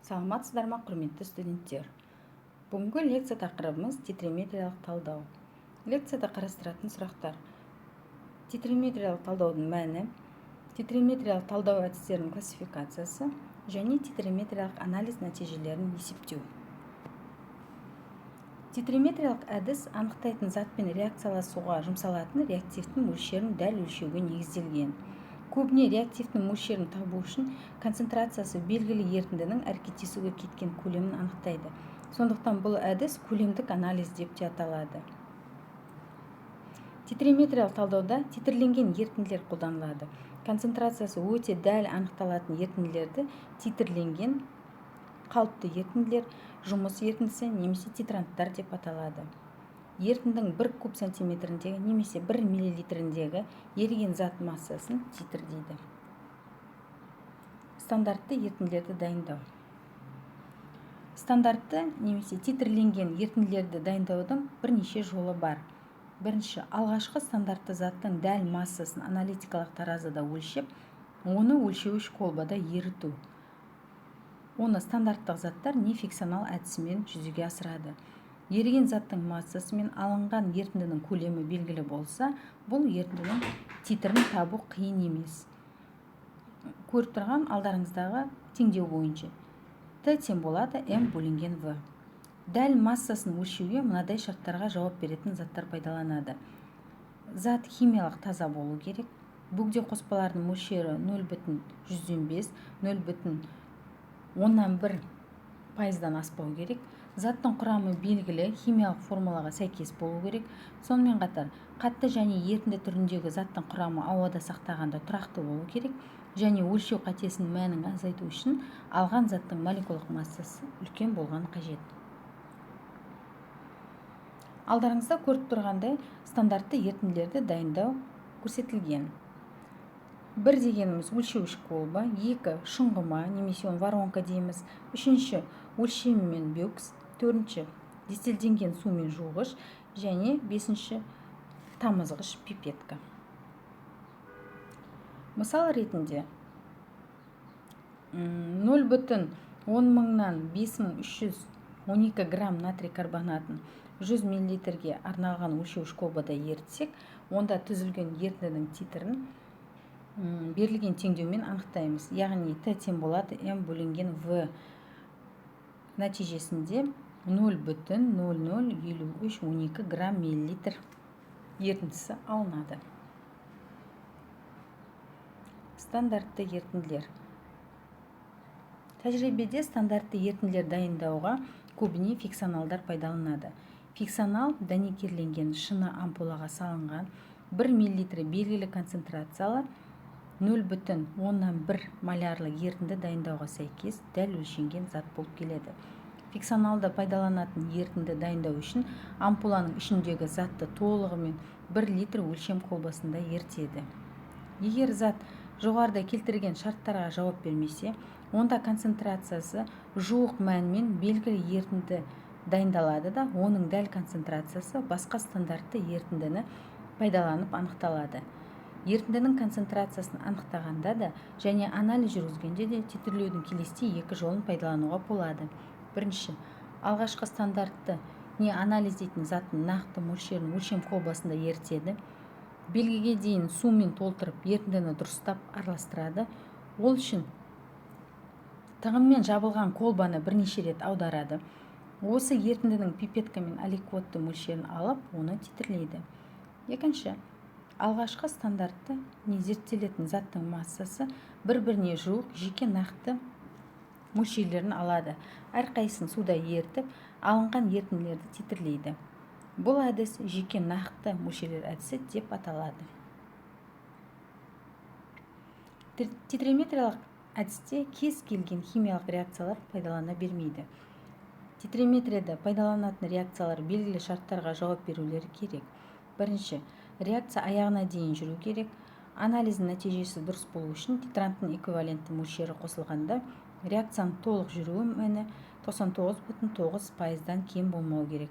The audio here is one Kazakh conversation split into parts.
Саламатсыздар ма, құрметті студенттер? Бүгінгі лекция тақырыбымыз титриметриялық талдау. Лекцияда қарастыратын сұрақтар: титриметриялық талдаудың мәні, титриметриялық талдау әдістерінің классификациясы және титриметриялық анализ нәтижелерін есептеу. Титриметриялық әдіс анықтайтын затпен реакцияласуға жұмсалатын реактивтің мөлшерін дәл өлшеуге негізделген. Көбіне реактивтің мөлшерін табу үшін концентрациясы белгілі ерітіндінің әрекеттесуге кеткен көлемін анықтайды. Сондықтан бұл әдіс көлемдік анализ деп те аталады. Титриметриялық талдауда титрленген ерітінділер қолданылады. Концентрациясы өте дәл анықталатын ерітінділерді титрленген қалыпты ерітінділер, жұмыс ерітіндісі немесе титранттар деп аталады. Ерітіндінің 1 куб сантиметріндегі немесе 1 миллилитріндегі еріген зат массасын титр дейді. Стандартты ерітінділерді дайындау. Стандартты немесе титрленген ерітінділерді дайындаудың бірнеше жолы бар. Бірінші, алғашқы стандартты заттың дәл массасын аналитикалық таразыда өлшеп, оны өлшеуіш колбада еріту. Оны стандарттық заттар нефиксионал әдісімен жүзеге асырады. Еріген заттың массасы мен алынған ерітіндінің көлемі белгілі болса, бұл ерітіндінің титрін табу қиын емес. Көріп тұрған алдарыңыздағы теңдеу бойынша Т тең болады М бөлінген В. Дәл массасын өлшеуге мынадай шарттарға жауап беретін заттар пайдаланады. Зат химиялық таза болу керек. Бөгде қоспалардың мөлшері 0,105, 0,1 аспау керек. Заттың құрамы белгілі химиялық формулаға сәйкес болу керек. Сонымен қатар, қатты және ерітінді түріндегі заттың құрамы ауада сақтағанда тұрақты болу керек және өлшеу қатесінің мәнін азайту үшін алған заттың молекулалық массасы үлкен болған қажет. Алдарыңызда көріп тұрғандай стандартты ерітінділерді дайындау көрсетілген. 1 дегеніміз өлшеуіш колба, 2 шұңғыма немесе воронка дейміз, 3 өлшеммен бөкс, 4 дистилденген сумен жуғыш және 5 тамызғыш пипетка. Мысал ретінде 0,10 5312 грамм натрий карбонатын 100 мл арналған өлшеуіш колбада ерітсек, онда түзілген ерітіндінің титрін берілген теңдеумен анықтаймыз. Яғни Т тең болады М бөлінген В. Нәтижесінде 0,005312 грамм миллилитр ерітіндісі алынады. Стандартты ерітінділер. Тәжірибеде стандартты ерітінділер дайындауға көбіне фиксионалдар пайдаланады. Фиксионал дәнекерленген шыны ампулаға салынған 1 миллилитр белгілі концентрациялы 0,1 малярлы ерітінді дайындауға сәйкес дәл өлшенген зат болып келеді. Фиксионалда пайдаланатын ерітінді дайындау үшін ампуланың ішіндегі затты толығымен 1 литр өлшем колбасында ерітеді. Егер зат жоғарыда келтірген шарттарға жауап бермесе, онда концентрациясы жуық мәнмен белгілі ерітінді дайындалады да, оның дәл концентрациясы басқа стандартты ерітіндіні пайдаланып анықталады. Ерітіндінің концентрациясын анықтағанда да және анализ жүргізгенде де титрлеудің келесідей 2 жолын пайдалануға болады. Бірінші, алғашқы стандартты не анализдейтін заттың нақты мөлшерін өлшем колбасында ерітеді. Белгіге дейін сумен толтырып ерітіндіні дұрыстап араластырады. Ол үшін тығынмен жабылған колбаны бірнеше рет аударады. Осы ерітіндінің пипетка мен аликвотты мөлшерін алып, оны титрлейді. Екінші, алғашқы стандартты не зерттелетін заттың массасы бір-біріне жуық жеке нақты мөлшерлерін алады. Әрқайсысын суда ерітіп, алынған ерітінділерді титрлейді. Бұл әдіс жеке нақты мөлшерлер әдісі деп аталады. Титриметриялық әдісте кез келген химиялық реакциялар пайдалана бермейді. Титриметрияда пайдаланатын реакциялар белгілі шарттарға жауап берулері керек. Бірінші, реакция аяғына дейін жүру керек. Анализдің нәтижесі дұрыс болу үшін титранттың эквивалентті мөлшері қосылғанда реакцияның толық жүруі мәні 99,9%-дан кем болмау керек.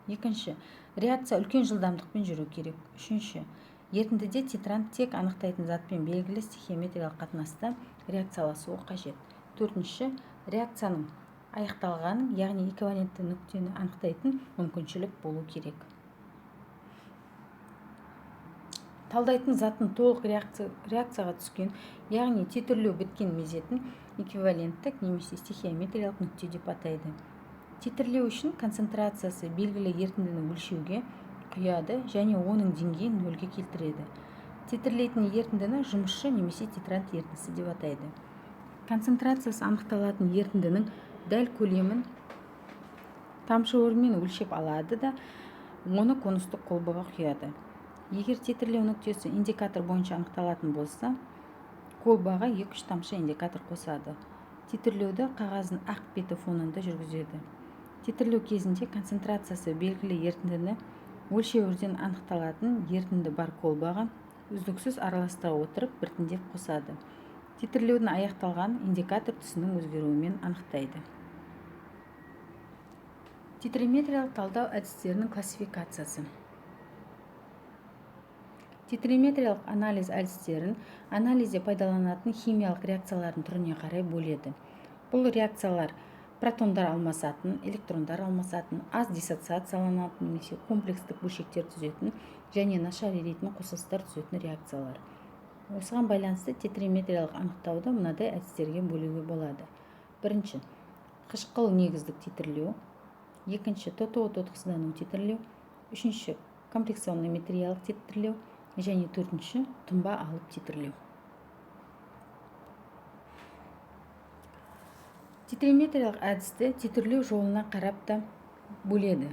Екінші, реакция үлкен жылдамдықпен жүру керек. Үшінші, ерітіндіде титрант тек анықтайтын затпен белгілі стихиометриялық қатынаста реакцияласуы қажет. Төртінші, реакцияның аяқталғанын, яғни эквивалентті нүктені анықтайтын мүмкіншілік болу керек. Талдайтын заттың толық реакцияға түскен, яғни титрлеу біткен мезетін эквиваленттік немесе стихиометриялық нүкте деп атайды. Титрлеу үшін концентрациясы белгілі ерітіндіні өлшеуге құяды және оның деңгейін нөлге келтіреді. Титрлейтін ерітіндіні жұмысшы немесе титрант ерітіндісі деп атайды. Концентрациясы анықталатын ерітіндінің дәл көлемін тамшы орынмен өлшеп алады да оны конустық қолбаға құяды. Егер титрлеу нүктесі индикатор бойынша анықталатын болса, қолбаға 2-3 тамшы индикатор қосады. Титрлеуді қағаздың ақ беті фонында жүргізеді. Титрлеу кезінде концентрациясы белгілі ерітіндіні өлшеуірден анықталатын ерітінді бар қолбаға үздіксіз араластыра отырып біртіндеп қосады. Титрлеудің аяқталған индикатор түсінің өзгеруімен анықтайды. Титриметриялық талдау әдістерінің классификациясы. Титриметриялық анализ әдістерін анализде пайдаланатын химиялық реакциялардың түріне қарай бөледі. Бұл реакциялар протондар алмасатын, электрондар алмасатын, аз диссоциацияланатын немесе комплекстік бөлшектер түзетін және нашар еритін қосылыстар түзетін реакциялар. Осыған байланысты титриметриялық анықтауды мынадай әдістерге бөлуге болады. Бірінші, қышқыл негіздік титрлеу. Екінші, тотығы тотықсыздану титрлеу. Үшінші, комплексионный метриялық титрлеу. Және төртінші, тұнба алып титрлеу. Титриметриялық әдісті титрлеу жолына қарап та бөледі.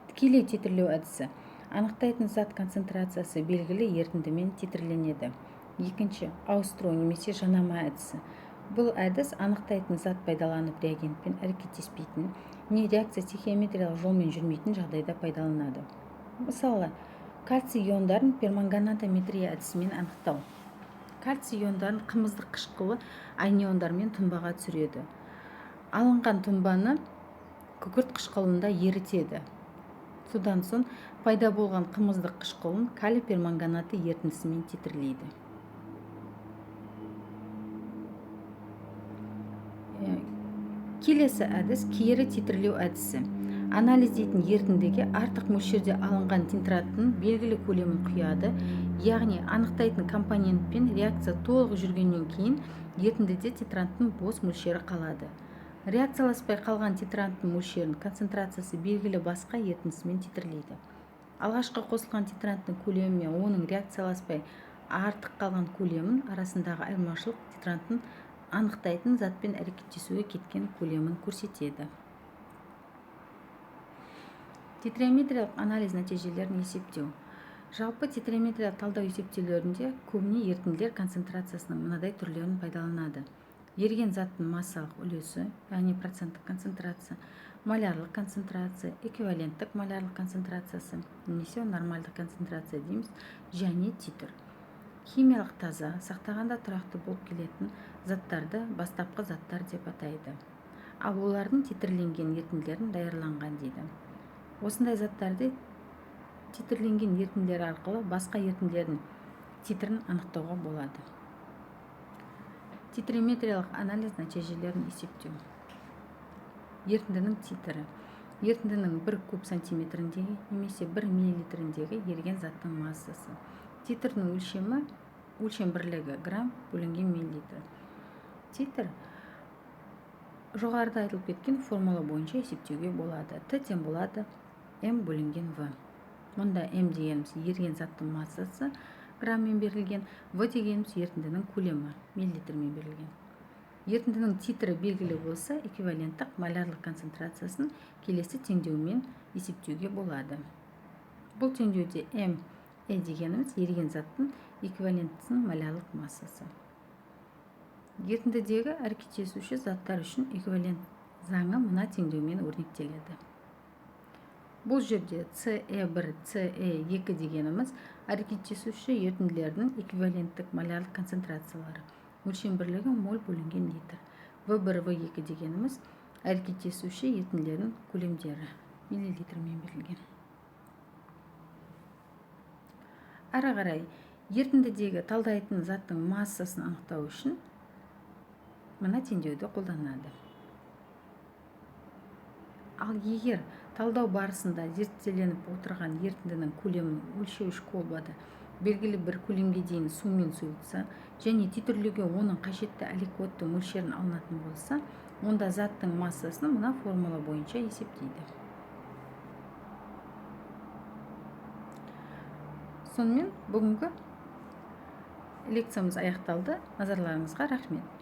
Тікелей титрлеу әдісі анықтайтын зат концентрациясы белгілі ерітіндімен титрленеді. Екінші, ауыстыру немесе жанама әдісі. Бұл әдіс анықтайтын зат пайдаланып реагентпен әрекеттеспейтін, не реакция стихиометриялық жолмен жүрмейтін жағдайда пайдаланады. Мысалы, кальций иондарын перманганатометрия әдісімен анықтау. Кальций иондарын қымыздық қышқылы аниондармен тұнбаға түсіреді. Алынған тұнбаны күкірт қышқылында ерітеді. Содан соң пайда болған қымыздық қышқылын калий перманганаты ерітіндісімен титрлейді. Келесі әдіс кері титрлеу әдісі. Анализдейтін ерітіндіге артық мөлшерде алынған титраттың белгілі көлемін құяды, яғни анықтайтын компонентпен реакция толық жүргеннен кейін ерітіндіде титранттың бос мөлшері қалады. Реакцияласпай қалған титранттың мөлшерін концентрациясы белгілі басқа ерітіндісімен титрлейді. Алғашқы қосылған титранттың көлемі мен оның реакцияласпай артық қалған көлемін арасындағы айырмашылық титранттың анықтайтын затпен әрекеттесуге кеткен көлемін көрсетеді. Титриметриялық анализ нәтижелерін есептеу. Жалпы титриметриялық талдау есептеулерінде көбіне ерітінділер концентрациясының мынадай түрлерін пайдаланады. Еріген заттың массалық үлесі, яғни проценттік концентрация, малярлық концентрация, эквиваленттік малярлық концентрациясы, немесе нормальдық концентрация дейміз, және титр. Химиялық таза, сақтағанда тұрақты болып келетін заттарды бастапқы заттар деп атайды. Ал олардың титрленген ерітінділерін даярланған дейді. Осындай заттарды титрленген ерітінділер арқылы басқа ерітінділердің титрін анықтауға болады. Титриметриялық анализ нәтижелерін есептеу. Ерітіндінің титрі. Ерітіндінің 1 куб сантиметріндегі немесе 1 миллилитріндегі еріген заттың массасы. Титрдің өлшем бірлігі грамм бөлінген миллилитр. Титр жоғарыда айтылып кеткен формула бойынша есептеуге болады. Т тең болады М бөлінген В. Мұнда М дегеніміз еріген заттың массасы граммен берілген, В дегеніміз ерітіндінің көлемі миллилитрмен берілген. Ерітіндінің титрі белгілі болса, эквиваленттік малярлық концентрациясын келесі теңдеумен есептеуге болады. Бұл теңдеуде М дегеніміз еріген заттың эквиваленттісінің малярлық массасы. Ерітіндідегі әрекеттесуші заттар үшін эквивалент заңы мына теңдеумен өрнектеледі. Бұл жерде CE1, CE2 дегеніміз әрекеттесуші ерітінділердің эквиваленттік малярлық концентрациялары. Өлшем бірлігі моль бөлінген литр. В1, В2 дегеніміз әрекеттесуші ерітінділердің көлемдері миллилитрмен берілген. Ары қарай ерітіндідегі талдайтын заттың массасын анықтау үшін мына теңдеуді қолданады. ал егер талдау барысында зерттелініп отырған ерітіндінің көлемін өлшеуіш колбада белгілі бір көлемге дейін сумен сұйылтса және титрлеуге оның қажетті аликотты мөлшерін алынатын болса, онда заттың массасын мына формула бойынша есептейді. Сонымен бүгінгі лекциямыз аяқталды. Назарларыңызға рахмет.